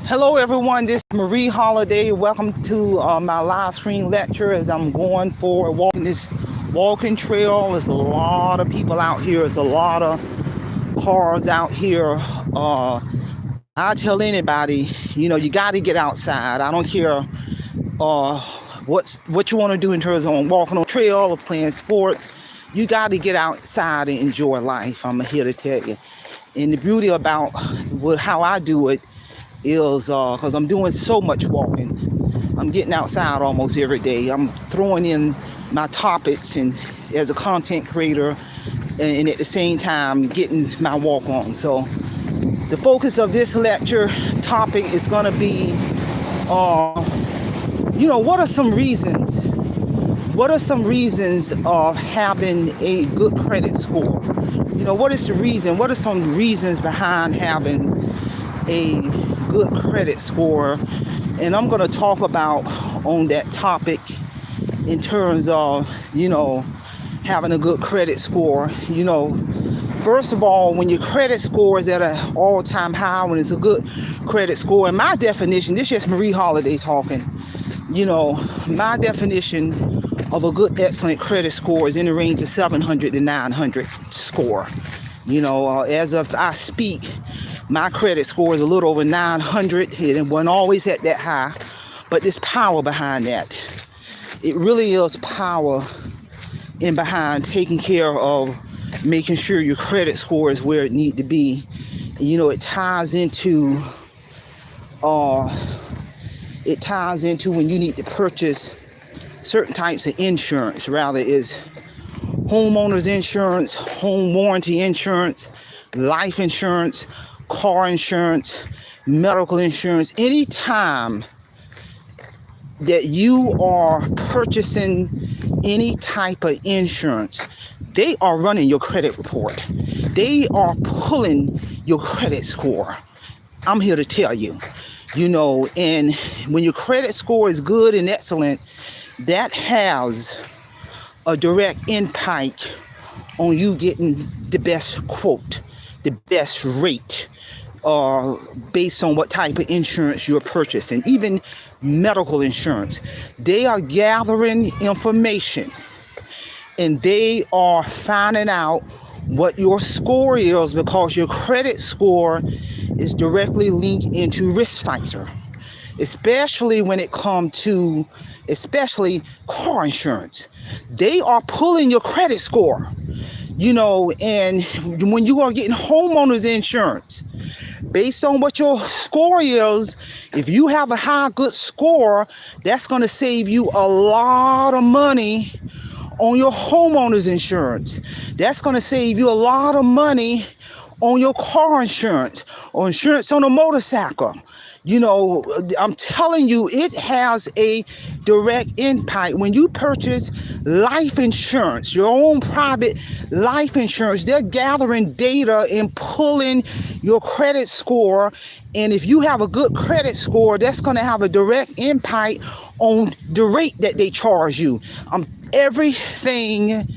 Hello, everyone. This is Marie Holiday. Welcome to my live stream lecture as I'm going for walking this walking trail. There's a lot of people out here. There's a lot of cars out here. I tell anybody, you got to get outside. I don't care what you want to do in terms of walking on trail or playing sports. You got to get outside and enjoy life. I'm here to tell you. And the beauty about how I do it is because I'm doing so much walking. I'm getting outside almost every day. I'm throwing in my topics and as a content creator, and at the same time getting my walk on. So the focus of this lecture topic is going to be, what are some reasons? What are some reasons of having a good credit score? What is the reason? What are some reasons behind having a good credit score? And I'm going to talk about on that topic in terms of, having a good credit score. First of all, when your credit score is at an all-time high, when it's a good credit score, in my definition, this is just Marie Holiday talking, my definition of a good, excellent credit score is in the range of 700 to 900 score. As of I speak, my credit score is a little over 900. It wasn't always at that high, but there's power behind that. It really is power in behind taking care of making sure your credit score is where it needs to be. It ties into when you need to purchase certain types of insurance, rather is homeowners insurance, home warranty insurance, life insurance, car insurance, medical insurance. Anytime that you are purchasing any type of insurance, they are running your credit report. They are pulling your credit score. I'm here to tell you, and when your credit score is good and excellent, that has a direct impact on you getting the best quote, the best rate, based on what type of insurance you're purchasing. Even medical insurance, they are gathering information and they are finding out what your score is, because your credit score is directly linked into risk factor, especially when it comes to car insurance. They are pulling your credit score, and when you are getting homeowners insurance, based on what your score is, if you have a good score, that's going to save you a lot of money on your homeowners insurance. That's going to save you a lot of money on your car insurance or insurance on a motorcycle. I'm telling you, it has a direct impact. When you purchase life insurance, your own private life insurance, they're gathering data and pulling your credit score. And if you have a good credit score, that's going to have a direct impact on the rate that they charge you. Everything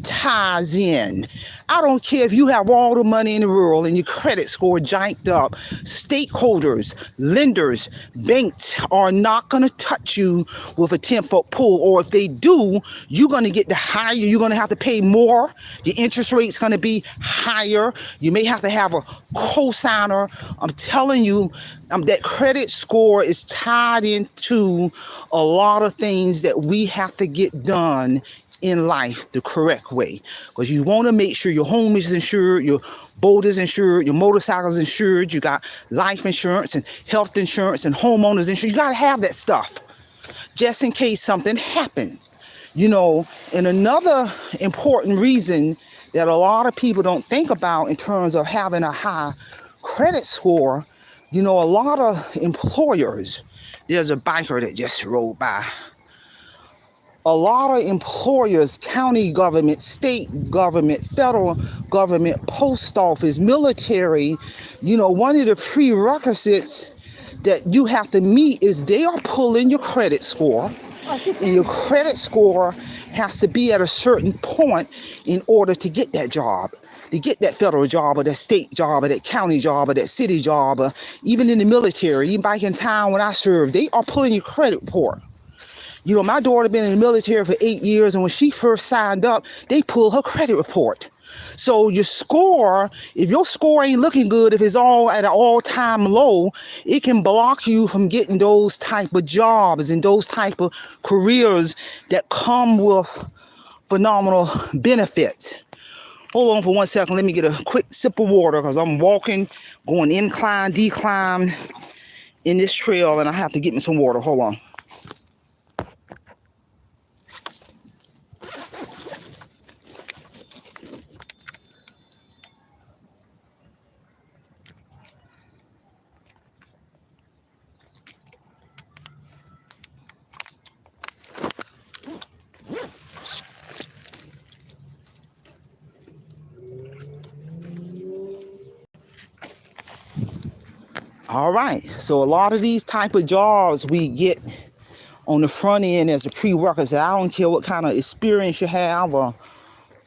ties in. I don't care if you have all the money in the world and your credit score jacked up. Stakeholders, lenders, banks are not going to touch you with a 10-foot pole. Or if they do, you're going to get the higher. You're going to have to pay more. The interest rate's going to be higher. You may have to have a cosigner. I'm telling you, that credit score is tied into a lot of things that we have to get done in life the correct way, because you want to make sure your home is insured, your boat is insured, your motorcycle is insured, you got life insurance and health insurance and homeowners insurance. You got to have that stuff just in case something happened. And another important reason that a lot of people don't think about in terms of having a high credit score, a lot of employers, there's a biker that just rolled by. A lot of employers, county government, state government, federal government, post office, military, one of the prerequisites that you have to meet is they are pulling your credit score, and your credit score has to be at a certain point in order to get that job. to get that federal job or that state job or that county job or that city job, or even in the military, even back in town when I served, they are pulling your credit report. You know, my daughter been in the military for 8 years, and when she first signed up, they pull her credit report. So your score, if your score ain't looking good, if it's all at an all-time low, it can block you from getting those type of jobs and those type of careers that come with phenomenal benefits. Hold on for 1 second. Let me get a quick sip of water because I'm walking, going incline, decline in this trail, and I have to get me some water. Hold on. All right, so a lot of these type of jobs we get on the front end as a prerequisite. I don't care what kind of experience you have or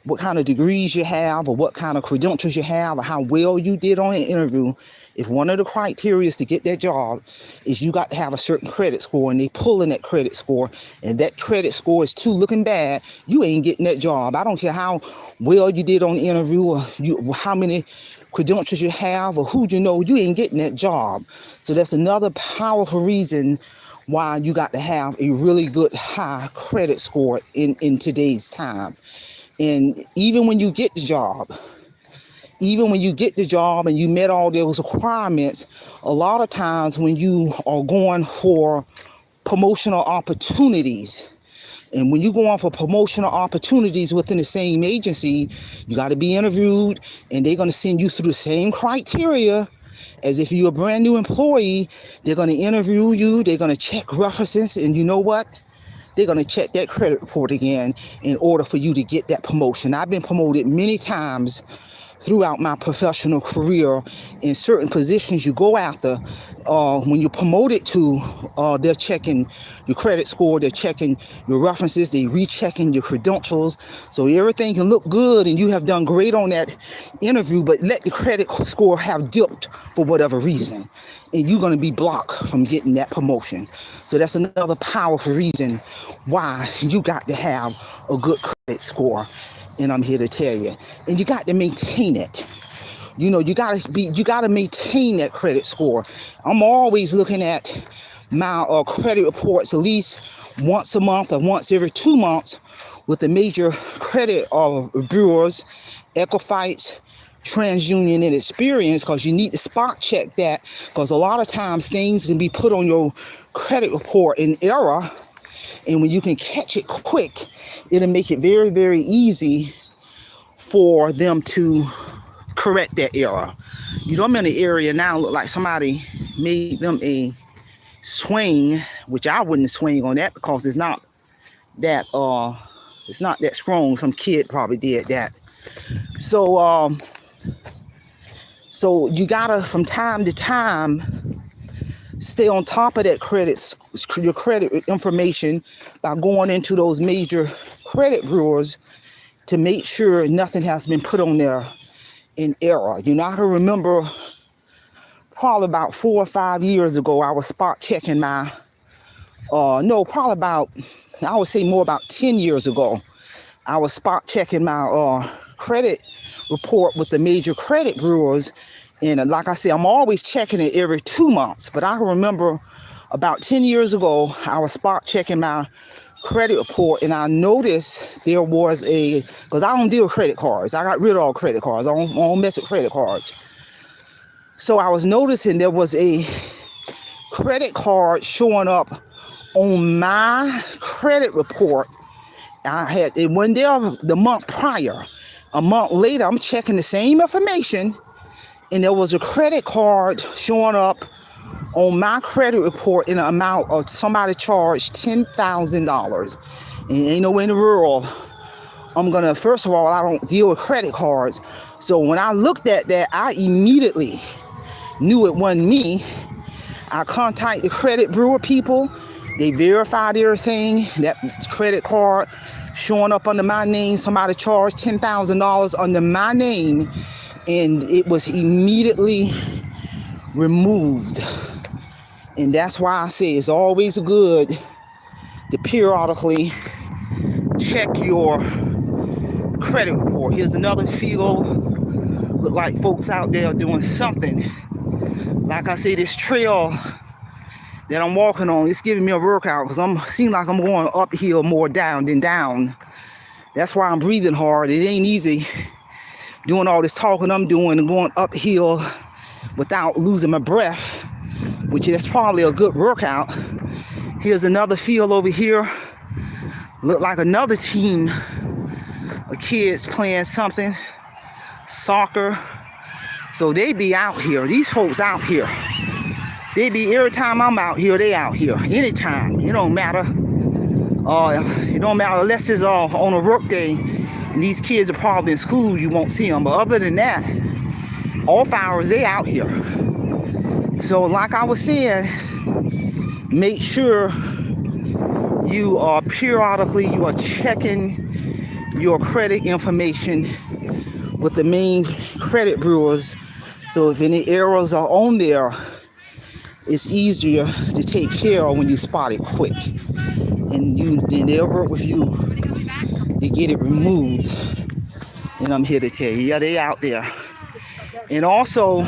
what kind of degrees you have or what kind of credentials you have or how well you did on an interview. If one of the criteria to get that job is you got to have a certain credit score, and they pull in that credit score, and that credit score is too looking bad, you ain't getting that job. I don't care how well you did on the interview or how many credentials you have or who you know, you ain't getting that job. So that's another powerful reason why you got to have a really good high credit score in today's time. And even when you get the job, and you met all those requirements, a lot of times when you are going for promotional opportunities, and when you go on for promotional opportunities within the same agency, you got to be interviewed, and they're going to send you through the same criteria as if you're a brand new employee. They're going to interview you. They're going to check references. And you know what? They're going to check that credit report again in order for you to get that promotion. I've been promoted many times throughout my professional career in certain positions you go after. When you're promoted to, they're checking your credit score, they're checking your references, they rechecking your credentials. So everything can look good and you have done great on that interview, but let the credit score have dipped for whatever reason, and you're going to be blocked from getting that promotion. So that's another powerful reason why you got to have a good credit score. And I'm here to tell you, and you got to maintain it. You know, you got to maintain that credit score. I'm always looking at my credit reports at least once a month or once every 2 months with the major credit bureaus, Equifax, TransUnion, and Experian, because you need to spot check that, because a lot of times things can be put on your credit report in error, and when you can catch it quick, it'll make it very, very easy for them to correct that error. You know, I'm in an area now, look like somebody made them a swing, which I wouldn't swing on that because it's not that strong. Some kid probably did that. So you gotta, from time to time, stay on top of that your credit information by going into those major credit bureaus to make sure nothing has been put on there in error. You know, I can remember probably about 4 or 5 years ago, I was spot checking my, probably about, I would say more about 10 years ago, I was spot checking my credit report with the major credit bureaus. And like I said, I'm always checking it every 2 months. But I remember about 10 years ago, I was spot checking my credit report, and I noticed there was because I don't deal with credit cards. I got rid of all credit cards. I don't mess with credit cards. So I was noticing there was a credit card showing up on my credit report. It wasn't there the month prior. A month later, I'm checking the same information, and there was a credit card showing up on my credit report in an amount of somebody charged $10,000. And ain't nowhere in the world first of all, I don't deal with credit cards. So when I looked at that, I immediately knew it wasn't me. I contacted the credit bureau people. They verified everything. That credit card showing up under my name. Somebody charged $10,000 under my name, and it was immediately removed. And that's why I say it's always good to periodically check your credit report. Here's another field. Look like folks out there doing something. Like I say, this trail that I'm walking on, it's giving me a workout because seem like I'm going uphill more down than down. That's why I'm breathing hard. It ain't easy doing all this talking I'm doing and going uphill without losing my breath, which is probably a good workout. Here's another field over here. Look like another team of kids playing something, soccer. So they be out here. These folks out here. They be, every time I'm out here, they out here. Anytime. It don't matter. It don't matter unless it's on a work day and these kids are probably in school, you won't see them. But other than that, off hours, they out here. So like I was saying, make sure you are periodically, you are checking your credit information with the main credit bureaus. So if any errors are on there, it's easier to take care of when you spot it quick. And then they'll work with you to get it removed. And I'm here to tell you, yeah, they out there. And also,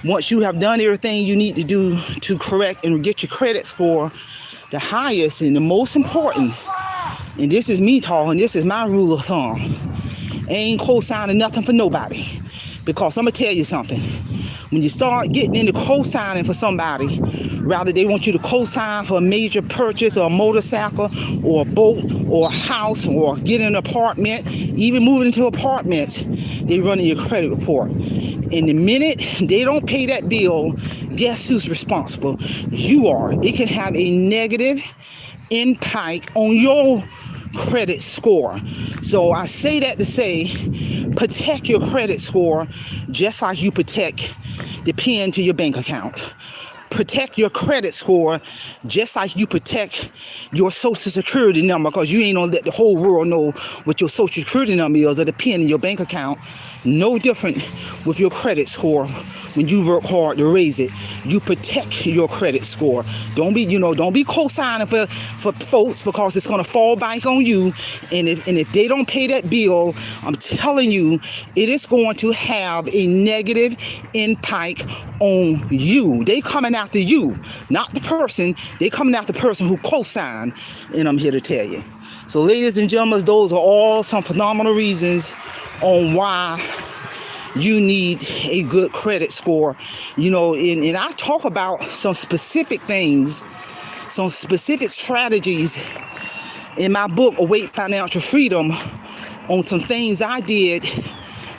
once you have done everything you need to do to correct and get your credit score the highest and the most important, and this is me talking, this is my rule of thumb, ain't co-signing nothing for nobody. Because I'm gonna tell you something, when you start getting into co-signing for somebody, rather they want you to co-sign for a major purchase or a motorcycle or a boat or a house or get an apartment, even moving into apartments, they run in your credit report. And the minute they don't pay that bill, guess who's responsible? You are. It can have a negative impact on your credit score. So I say that to say, protect your credit score just like you protect the pin to your bank account. Protect your credit score just like you protect your social security number, because you ain't gonna let the whole world know what your social security number is or the pin in your bank account. No different with your credit score. When you work hard to raise it, you protect your credit score. Don't be co-signing for folks, because it's gonna fall back on you. And if they don't pay that bill, I'm telling you, it is going to have a negative impact on you. They coming after you, not the person. They coming after the person who co-signed. And I'm here to tell you. So ladies and gentlemen, those are all some phenomenal reasons on why you need a good credit score. And I talk about some specific things, some specific strategies in my book, Awake Financial Freedom, on some things I did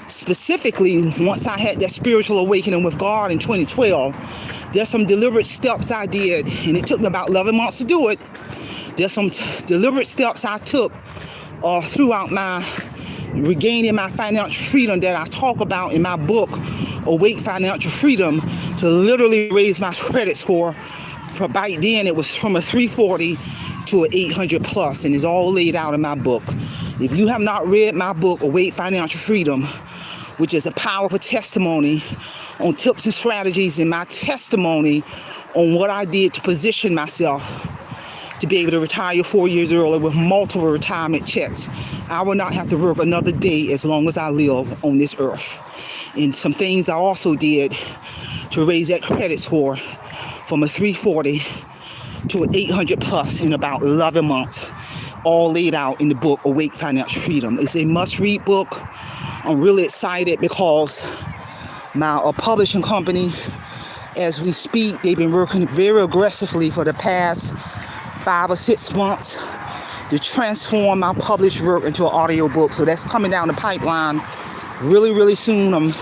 specifically once I had that spiritual awakening with God in 2012. There's some deliberate steps I did, and it took me about 11 months to do it. There's some deliberate steps I took throughout my regaining my financial freedom that I talk about in my book, Awake Financial Freedom, to literally raise my credit score. For back then, it was from a 340 to an 800 plus, and it's all laid out in my book. If you have not read my book, Awake Financial Freedom, which is a powerful testimony on tips and strategies in my testimony on what I did to position myself to be able to retire 4 years early with multiple retirement checks, I will not have to work another day as long as I live on this earth. And some things I also did to raise that credit score from a 340 to an 800 plus in about 11 months, all laid out in the book, Awake Financial Freedom. It's a must-read book. I'm really excited because my publishing company, as we speak, they've been working very aggressively for the past 5 or 6 months to transform my published work into an audio book. So that's coming down the pipeline really, really soon. I'm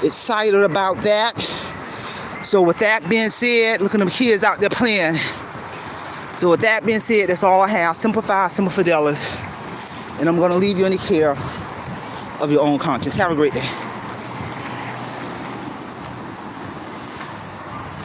excited about that. So with that being said, look at them kids out there playing. So with that being said, that's all I have. Simplify, Simple Fidelis. And I'm going to leave you in the care of your own conscience. Have a great day.